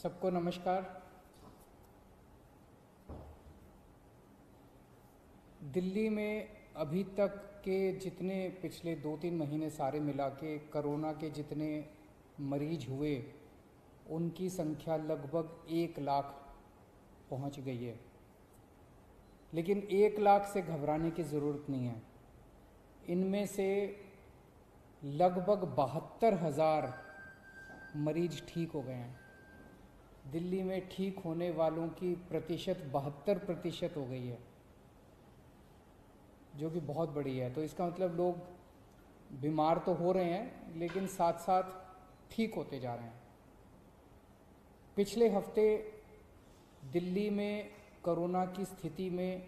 सबको नमस्कार। दिल्ली में अभी तक के जितने पिछले 2-3 महीने सारे मिला के कोरोना के जितने मरीज हुए उनकी संख्या लगभग 1 लाख पहुंच गई है। लेकिन 1 लाख से घबराने की ज़रूरत नहीं है। इनमें से लगभग 72,000 मरीज ठीक हो गए हैं। दिल्ली में ठीक होने वालों की प्रतिशत 72% हो गई है, जो कि बहुत बड़ी है। तो इसका मतलब लोग बीमार तो हो रहे हैं लेकिन साथ साथ ठीक होते जा रहे हैं। पिछले हफ्ते दिल्ली में कोरोना की स्थिति में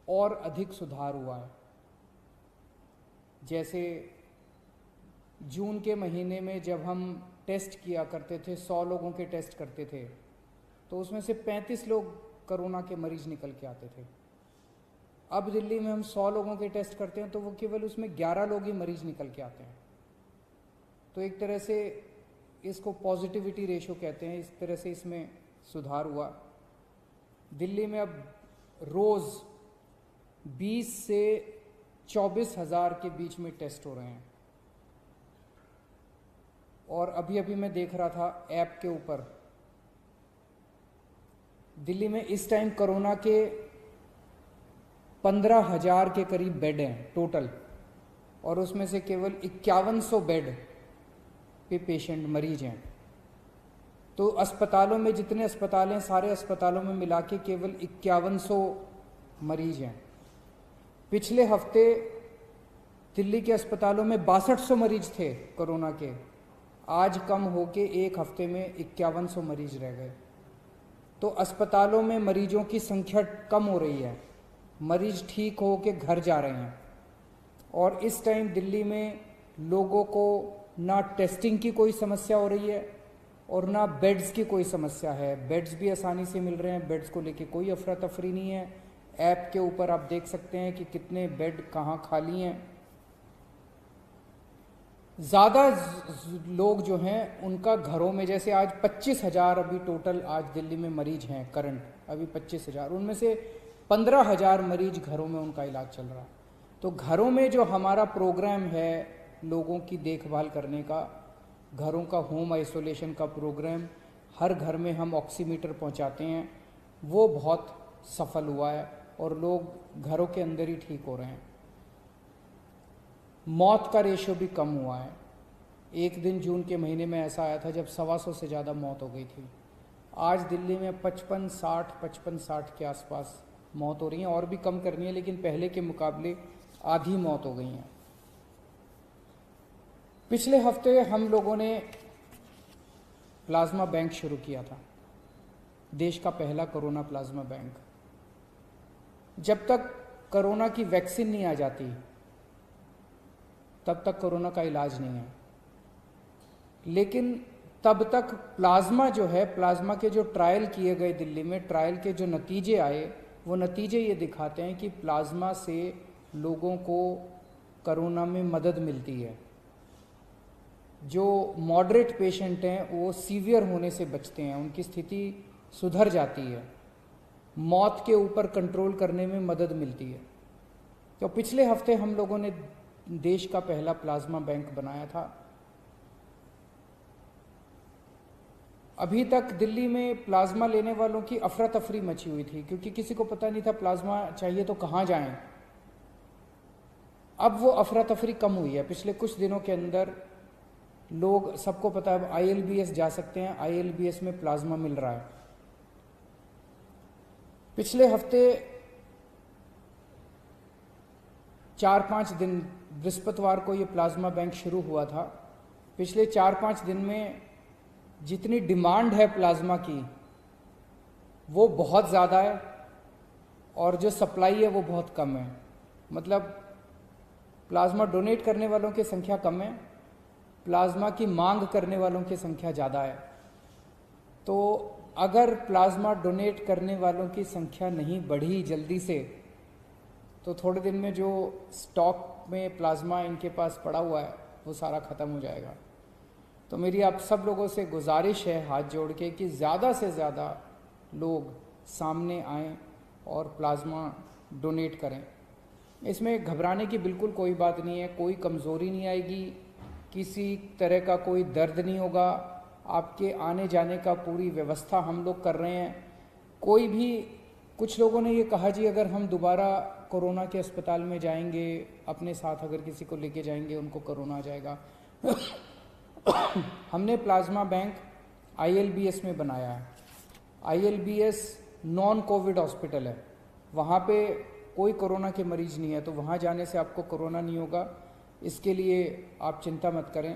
और अधिक सुधार हुआ है। जैसे जून के महीने में जब हम टेस्ट किया करते थे, 100 लोगों के टेस्ट करते थे, तो उसमें से 35 लोग कोरोना के मरीज निकल के आते थे। अब दिल्ली में हम 100 लोगों के टेस्ट करते हैं तो वो केवल उसमें 11 लोग ही मरीज निकल के आते हैं। तो एक तरह से इसको पॉजिटिविटी रेशो कहते हैं। इस तरह से इसमें सुधार हुआ। दिल्ली में अब रोज़ 20 से 24,000 के बीच में टेस्ट हो रहे हैं। और अभी अभी मैं देख रहा था ऐप के ऊपर, दिल्ली में इस टाइम कोरोना के 15,000 के करीब बेड हैं टोटल, और उसमें से केवल 5100 बेड पे पेशेंट मरीज हैं। तो अस्पतालों में जितने अस्पताल हैं, सारे अस्पतालों में मिला के केवल 5100 मरीज हैं। पिछले हफ्ते दिल्ली के अस्पतालों में 6200 मरीज थे कोरोना के। आज कम होके एक हफ्ते में 5100 मरीज रह गए। तो अस्पतालों में मरीजों की संख्या कम हो रही है, मरीज ठीक हो के घर जा रहे हैं। और इस टाइम दिल्ली में लोगों को ना टेस्टिंग की कोई समस्या हो रही है और ना बेड्स की कोई समस्या है। बेड्स भी आसानी से मिल रहे हैं, बेड्स को लेके कोई अफरा तफरी नहीं है। ऐप के ऊपर आप देख सकते हैं कि कितने बेड कहाँ खाली हैं। ज़्यादा लोग जो हैं उनका घरों में, जैसे आज 25,000 अभी टोटल आज दिल्ली में मरीज हैं करंट, अभी 25,000, उनमें से 15,000 मरीज घरों में उनका इलाज चल रहा है। तो घरों में जो हमारा प्रोग्राम है लोगों की देखभाल करने का, घरों का होम आइसोलेशन का प्रोग्राम, हर घर में हम ऑक्सीमीटर पहुंचाते हैं, वो बहुत सफल हुआ है और लोग घरों के अंदर ही ठीक हो रहे हैं। मौत का रेशियो भी कम हुआ है। एक दिन जून के महीने में ऐसा आया था जब 125 से ज़्यादा मौत हो गई थी। आज दिल्ली में 55-60 के आसपास मौत हो रही हैं। और भी कम करनी है, लेकिन पहले के मुकाबले आधी मौत हो गई हैं। पिछले हफ्ते हम लोगों ने प्लाज्मा बैंक शुरू किया था, देश का पहला कोरोना प्लाज्मा बैंक। जब तक कोरोना की वैक्सीन नहीं आ जाती तब तक कोरोना का इलाज नहीं है। लेकिन तब तक प्लाज्मा जो है, प्लाज्मा के जो ट्रायल किए गए दिल्ली में, ट्रायल के जो नतीजे आए, वो नतीजे ये दिखाते हैं कि प्लाज्मा से लोगों को कोरोना में मदद मिलती है। जो मॉडरेट पेशेंट हैं वो सीवियर होने से बचते हैं, उनकी स्थिति सुधर जाती है, मौत के ऊपर कंट्रोल करने में मदद मिलती है। तो पिछले हफ्ते हम लोगों ने देश का पहला प्लाज्मा बैंक बनाया था। अभी तक दिल्ली में प्लाज्मा लेने वालों की अफरा तफरी मची हुई थी, क्योंकि किसी को पता नहीं था प्लाज्मा चाहिए तो कहाँ जाएं। अब वो अफरा तफरी कम हुई है। पिछले कुछ दिनों के अंदर लोग, सबको पता है, अब ILBS जा सकते हैं, ILBS में प्लाज्मा मिल रहा है। पिछले हफ्ते 4-5 दिन, बृहस्पतिवार को ये प्लाज्मा बैंक शुरू हुआ था। पिछले 4-5 दिन में जितनी डिमांड है प्लाज्मा की वो बहुत ज़्यादा है और जो सप्लाई है वो बहुत कम है। मतलब प्लाज्मा डोनेट करने वालों की संख्या कम है, प्लाज्मा की मांग करने वालों की संख्या ज़्यादा है। तो अगर प्लाज्मा डोनेट करने वालों की संख्या नहीं बढ़ी जल्दी से, तो थोड़े दिन में जो स्टॉक में प्लाज्मा इनके पास पड़ा हुआ है वो सारा ख़त्म हो जाएगा। तो मेरी आप सब लोगों से गुजारिश है हाथ जोड़ के कि ज़्यादा से ज़्यादा लोग सामने आएं और प्लाज्मा डोनेट करें। इसमें घबराने की बिल्कुल कोई बात नहीं है, कोई कमज़ोरी नहीं आएगी, किसी तरह का कोई दर्द नहीं होगा, आपके आने जाने का पूरी व्यवस्था हम लोग कर रहे हैं। कोई भी, कुछ लोगों ने ये कहा जी अगर हम दोबारा कोरोना के अस्पताल में जाएंगे, अपने साथ अगर किसी को लेके जाएंगे उनको कोरोना आ जाएगा। हमने प्लाज्मा बैंक ILBS में बनाया है। ILBS नॉन कोविड हॉस्पिटल है, वहाँ पे कोई कोरोना के मरीज नहीं है, तो वहाँ जाने से आपको कोरोना नहीं होगा, इसके लिए आप चिंता मत करें।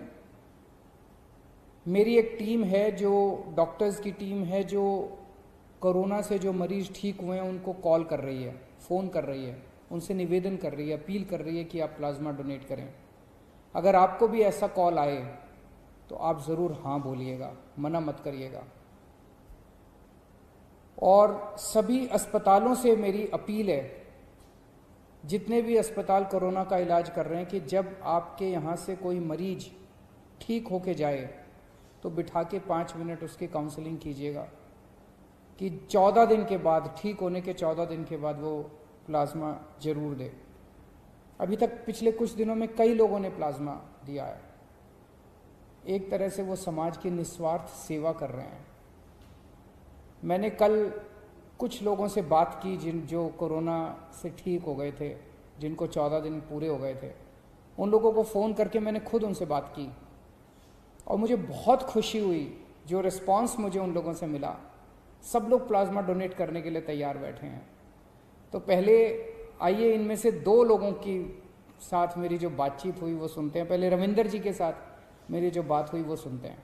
मेरी एक टीम है, जो डॉक्टर्स की टीम है, जो कोरोना से जो मरीज ठीक हुए हैं उनको कॉल कर रही है, फ़ोन कर रही है, उनसे निवेदन कर रही है, अपील कर रही है कि आप प्लाज्मा डोनेट करें। अगर आपको भी ऐसा कॉल आए तो आप ज़रूर हाँ बोलिएगा, मना मत करिएगा। और सभी अस्पतालों से मेरी अपील है, जितने भी अस्पताल कोरोना का इलाज कर रहे हैं, कि जब आपके यहाँ से कोई मरीज ठीक होके जाए तो बिठा के 5 मिनट उसकी काउंसलिंग कीजिएगा कि 14 दिन के बाद, ठीक होने के 14 दिन के बाद वो प्लाज्मा जरूर दे। अभी तक पिछले कुछ दिनों में कई लोगों ने प्लाज्मा दिया है। एक तरह से वो समाज की निस्वार्थ सेवा कर रहे हैं। मैंने कल कुछ लोगों से बात की जो कोरोना से ठीक हो गए थे, जिनको 14 दिन पूरे हो गए थे, उन लोगों को फ़ोन करके मैंने खुद उनसे बात की और मुझे बहुत खुशी हुई जो रिस्पांस मुझे उन लोगों से मिला। सब लोग प्लाज्मा डोनेट करने के लिए तैयार बैठे हैं। तो पहले आइए इनमें से 2 लोगों की साथ मेरी जो बातचीत हुई वो सुनते हैं। पहले रविंदर जी के साथ मेरी जो बात हुई वो सुनते हैं।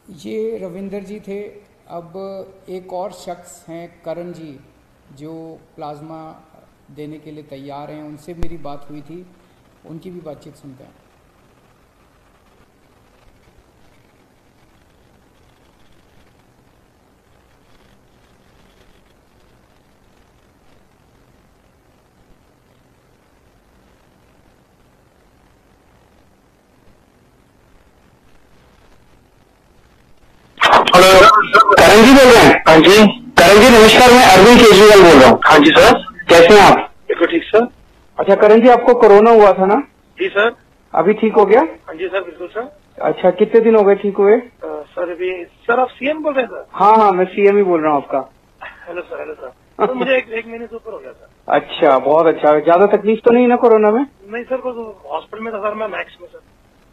ये रविंदर जी थे। अब एक और शख्स हैं करण जी, जो प्लाज्मा देने के लिए तैयार हैं, उनसे मेरी बात हुई थी, उनकी भी बातचीत सुनते हैं। हेलो, करण जी बोल रहे हैं? हाँ जी। करण जी नमस्कार, मैं अरविंद केजरीवाल बोल रहा हूँ। हाँ जी सर, कैसे हैं आप? बिल्कुल ठीक सर। अच्छा करण जी, आपको कोरोना हुआ था ना? जी सर। अभी ठीक हो गया? हाँ जी सर, बिल्कुल सर। अच्छा, कितने दिन हो गए ठीक हुए? सर अभी सर आप सीएम बोल रहे हैं सर? हाँ हाँ, मैं सीएम ही बोल रहा हूँ आपका। Hello sir, hello sir. तो मुझे एक महीने से ऊपर हो गया सर। अच्छा, बहुत अच्छा। ज्यादा तकलीफ तो नहीं ना कोरोना में? नहीं सर, वो हॉस्पिटल में था सर, मैं मैक्स में सर।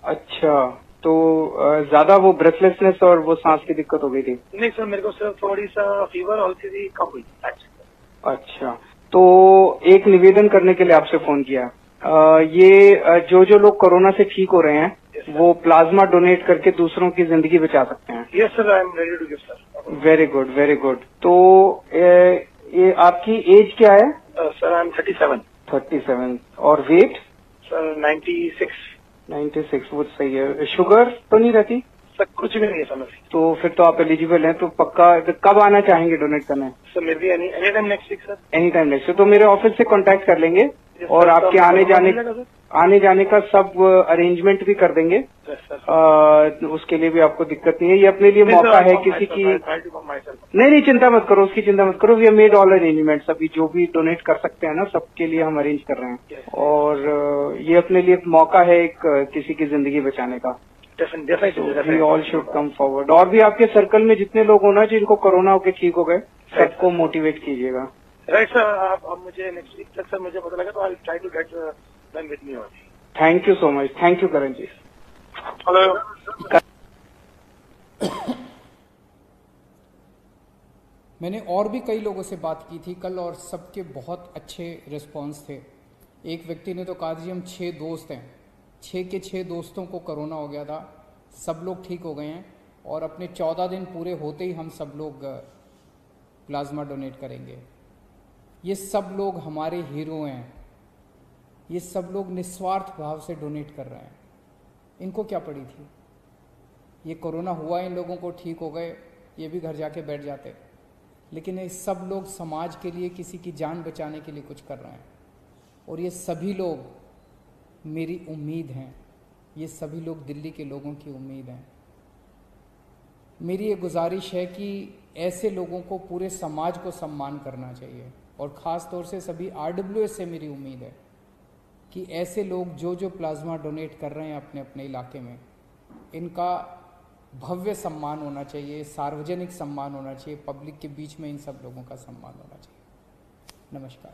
अच्छा, तो ज्यादा वो ब्रेथलेसनेस और वो सांस की दिक्कत हो गई थी? नहीं सर, मेरे को सिर्फ थोड़ी सा फीवर और थी कम हुई एक्चुअली। अच्छा, तो एक निवेदन करने के लिए आपसे फोन किया। ये जो जो लोग कोरोना से ठीक हो रहे हैं वो प्लाज्मा डोनेट करके दूसरों की जिंदगी बचा सकते हैं। Yes sir, I am ready to give sir. Very good, very good. तो ये आपकी एज क्या है? Sir I am 37। 37। और वेट? सर 96। 96, वो सही है। शुगर तो नहीं रहती? सर कुछ भी नहीं है सर। तो फिर तो आप एलिजिबल हैं। तो पक्का कब आना चाहेंगे डोनेट करने? Sir maybe any time next week sir. Any time next. तो मेरे ऑफिस से कांटेक्ट कर लेंगे Yes, और sir, आपके तो आने जाने का सब अरेंजमेंट भी कर देंगे। Yes, sir. उसके लिए भी आपको दिक्कत नहीं है। ये अपने लिए मौका है किसी की। नहीं नहीं, चिंता मत करो, उसकी चिंता मत करो। We have made all arrangements. अभी जो भी डोनेट कर सकते हैं ना, सबके लिए हम अरेंज कर रहे हैं। Yes. और ये अपने लिए एक मौका है एक किसी की जिंदगी बचाने का। We all should come forward. और भी आपके सर्कल में जितने लोग हो ना जिनको कोरोना होके ठीक हो गए, सबको मोटिवेट कीजिएगा। राइट सर, आप मुझे नेक्स्ट वीक तक सर मुझे पता लगा तो I try to get them with me only. Thank you so much. Thank you Karan ji. Hello. मैंने और भी कई लोगों से बात की थी कल और सबके बहुत अच्छे रिस्पांस थे। एक व्यक्ति ने तो कहा जी हम 6 दोस्त हैं, 6 के 6 दोस्तों को कोरोना हो गया था, सब लोग ठीक हो गए हैं और अपने 14 दिन पूरे होते ही हम सब लोग प्लाज्मा डोनेट करेंगे। ये सब लोग हमारे हीरो हैं। ये सब लोग निस्वार्थ भाव से डोनेट कर रहे हैं। इनको क्या पड़ी थी? ये कोरोना हुआ, इन लोगों को ठीक हो गए, ये भी घर जाके बैठ जाते। लेकिन ये सब लोग समाज के लिए, किसी की जान बचाने के लिए कुछ कर रहे हैं। और ये सभी लोग मेरी उम्मीद हैं। ये सभी लोग दिल्ली के लोगों की उम्मीद हैं। मेरी ये गुजारिश है कि ऐसे लोगों को पूरे समाज को सम्मान करना चाहिए। और ख़ास तौर से सभी RWS से मेरी उम्मीद है कि ऐसे लोग जो जो प्लाज्मा डोनेट कर रहे हैं अपने अपने इलाके में, इनका भव्य सम्मान होना चाहिए, सार्वजनिक सम्मान होना चाहिए, पब्लिक के बीच में इन सब लोगों का सम्मान होना चाहिए। नमस्कार।